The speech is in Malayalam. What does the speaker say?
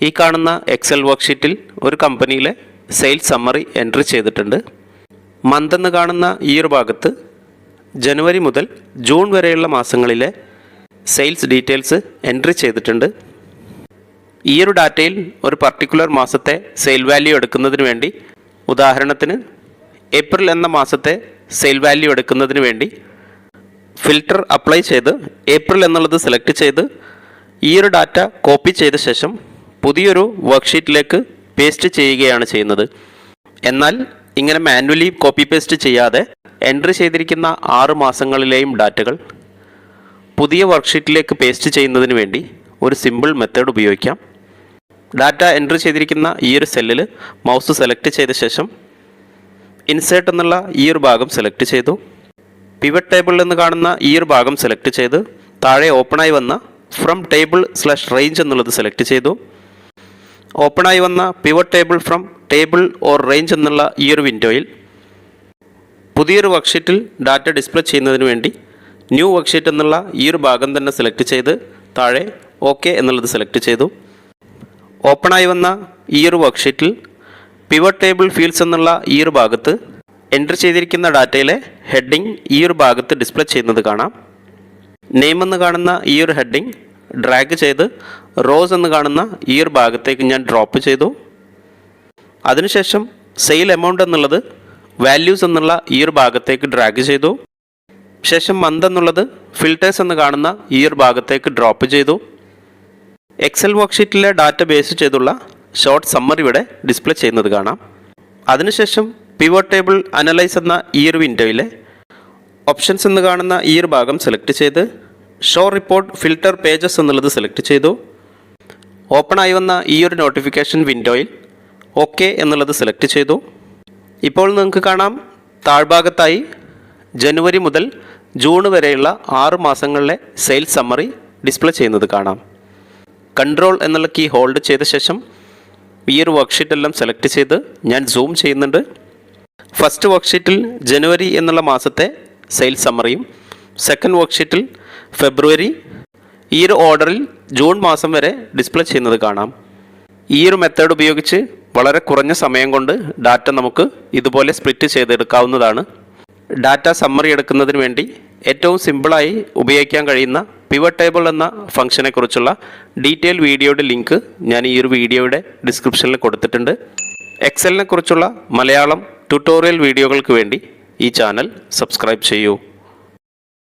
ഈ കാണുന്ന എക്സൽ വർക്ക്ഷീറ്റിൽ ഒരു കമ്പനിയിലെ സെയിൽസ് സമ്മറി എൻട്രി ചെയ്തിട്ടുണ്ട്. മന്ത് എന്ന് കാണുന്ന ഈ ഒരു ഭാഗത്ത് ജനുവരി മുതൽ ജൂൺ വരെയുള്ള മാസങ്ങളിലെ സെയിൽസ് ഡീറ്റെയിൽസ് എൻട്രി ചെയ്തിട്ടുണ്ട്. ഈ ഒരു ഡാറ്റയിൽ ഒരു പർട്ടിക്കുലർ മാസത്തെ സെയിൽ വാല്യൂ എടുക്കുന്നതിന് വേണ്ടി, ഉദാഹരണത്തിന് ഏപ്രിൽ എന്ന മാസത്തെ സെയിൽ വാല്യൂ എടുക്കുന്നതിന് വേണ്ടി ഫിൽറ്റർ അപ്ലൈ ചെയ്ത് ഏപ്രിൽ എന്നുള്ളത് സെലക്ട് ചെയ്ത് ഈ ഒരു ഡാറ്റ കോപ്പി ചെയ്ത ശേഷം പുതിയൊരു വർക്ക്ഷീറ്റിലേക്ക് പേസ്റ്റ് ചെയ്യുകയാണ് ചെയ്യുന്നത്. എന്നാൽ ഇങ്ങനെ മാനുവലി കോപ്പി പേസ്റ്റ് ചെയ്യാതെ എൻട്രി ചെയ്തിരിക്കുന്ന 6 മാസങ്ങളിലെയും ഡാറ്റകൾ പുതിയ വർക്ക്ഷീറ്റിലേക്ക് പേസ്റ്റ് ചെയ്യുന്നതിന് വേണ്ടി ഒരു സിമ്പിൾ മെത്തേഡ് ഉപയോഗിക്കാം. ഡാറ്റ എൻട്രി ചെയ്തിരിക്കുന്ന ഈ ഒരു സെല്ലിൽ മൗസ് സെലക്ട് ചെയ്ത ശേഷം ഇൻസേർട്ട് എന്നുള്ള ഈ ഒരു ഭാഗം സെലക്ട് ചെയ്തു. പിവറ്റ് ടേബിൾ എന്ന് കാണുന്ന ഈ ഒരു ഭാഗം സെലക്ട് ചെയ്ത് താഴെ ഓപ്പണായി വന്ന ഫ്രം ടേബിൾ/റേഞ്ച് എന്നുള്ളത് സെലക്ട് ചെയ്തു. ഓപ്പണായി വന്ന pivot table from table or range എന്നുള്ള ഈ ഒരു വിൻഡോയിൽ പുതിയൊരു വർക്ക്ഷീറ്റിൽ ഡാറ്റ ഡിസ്പ്ലേ ചെയ്യുന്നതിന് വേണ്ടി ന്യൂ വർക്ക്ഷീറ്റ് എന്നുള്ള ഈ ഒരു ഭാഗം തന്നെ സെലക്ട് ചെയ്ത് താഴെ ഓക്കെ എന്നുള്ളത് സെലക്ട് ചെയ്തു. ഓപ്പണായി വന്ന ഈ ഒരു വർക്ക്ഷീറ്റിൽ പിവറ്റ് ടേബിൾ ഫീൽഡ്സ് എന്നുള്ള ഈ ഒരു ഭാഗത്ത് എൻട്രി ചെയ്തിരിക്കുന്ന ഡാറ്റയിലെ ഹെഡിങ് ഈ ഒരു ഭാഗത്ത് ഡിസ്പ്ലേ ചെയ്യുന്നത് കാണാം. നെയിം എന്ന് കാണുന്ന ഈ ഒരു ഹെഡിങ് ഡ്രാഗ് ചെയ്ത് റോസ് എന്ന് കാണുന്ന ഈ ഒരു ഭാഗത്തേക്ക് ഞാൻ ഡ്രോപ്പ് ചെയ്തു. അതിനുശേഷം സെയിൽ എമൗണ്ട് എന്നുള്ളത് വാല്യൂസ് എന്നുള്ള ഈ ഒരു ഭാഗത്തേക്ക് ഡ്രാഗ് ചെയ്തു. ശേഷം മന്ത് എന്നുള്ളത് ഫിൽറ്റേഴ്സ് എന്ന് കാണുന്ന ഈ ഒരു ഭാഗത്തേക്ക് ഡ്രോപ്പ് ചെയ്തു. എക്സൽ വർക്ക്ഷീറ്റിലെ ഡാറ്റ ബേസ് ചെയ്തുള്ള ഷോർട്ട് സമ്മറി ഇവിടെ ഡിസ്പ്ലേ ചെയ്യുന്നത് കാണാം. അതിനുശേഷം പിവറ്റ് ടേബിൾ അനലൈസ് എന്ന ഈ ഒരു വിൻഡോയിലെ ഓപ്ഷൻസ് എന്ന് കാണുന്ന ഈ ഒരു ഭാഗം സെലക്ട് ചെയ്ത് ഷോ റിപ്പോർട്ട് ഫിൽറ്റർ പേജസ് എന്നുള്ളത് സെലക്ട് ചെയ്തു. ഓപ്പണായി വന്ന ഈ ഒരു നോട്ടിഫിക്കേഷൻ വിൻഡോയിൽ ഓക്കെ എന്നുള്ളത് സെലക്ട് ചെയ്തു. ഇപ്പോൾ നിങ്ങൾക്ക് കാണാം താഴ്ഭാഗത്തായി ജനുവരി മുതൽ ജൂൺ വരെയുള്ള 6 മാസങ്ങളിലെ സെയിൽസ് സമ്മറി ഡിസ്പ്ലേ ചെയ്യുന്നത് കാണാം. കൺട്രോൾ എന്നുള്ള കീ ഹോൾഡ് ചെയ്ത ശേഷം ഈ ഒരു വർക്ക്ഷീറ്റ് എല്ലാം സെലക്ട് ചെയ്ത് ഞാൻ സൂം ചെയ്യുന്നുണ്ട്. ഫസ്റ്റ് വർക്ക്ഷീറ്റിൽ ജനുവരി എന്നുള്ള മാസത്തെ സെയിൽസ് സമ്മറിയും സെക്കൻഡ് വർക്ക്ഷീറ്റിൽ ഫെബ്രുവരി, ഈ ഒരു ഓർഡറിൽ ജൂൺ മാസം വരെ ഡിസ്പ്ലേ ചെയ്യുന്നത് കാണാം. ഈ ഒരു മെത്തേഡ് ഉപയോഗിച്ച് വളരെ കുറഞ്ഞ സമയം കൊണ്ട് ഡാറ്റ നമുക്ക് ഇതുപോലെ സ്പ്ലിറ്റ് ചെയ്തെടുക്കാവുന്നതാണ്. ഡാറ്റ സമ്മറി എടുക്കുന്നതിന് വേണ്ടി ഏറ്റവും സിമ്പിളായി ഉപയോഗിക്കാൻ കഴിയുന്ന പിവറ്റ് ടേബിൾ എന്ന ഫംഗ്ഷനെ കുറിച്ചുള്ള ഡീറ്റെയിൽ വീഡിയോയുടെ ലിങ്ക് ഞാൻ ഈ ഒരു വീഡിയോയുടെ ഡിസ്ക്രിപ്ഷനിൽ കൊടുത്തിട്ടുണ്ട്. എക്സലിനെ കുറിച്ചുള്ള മലയാളം ട്യൂട്ടോറിയൽ വീഡിയോകൾക്ക് വേണ്ടി ഈ ചാനൽ സബ്സ്ക്രൈബ് ചെയ്യൂ.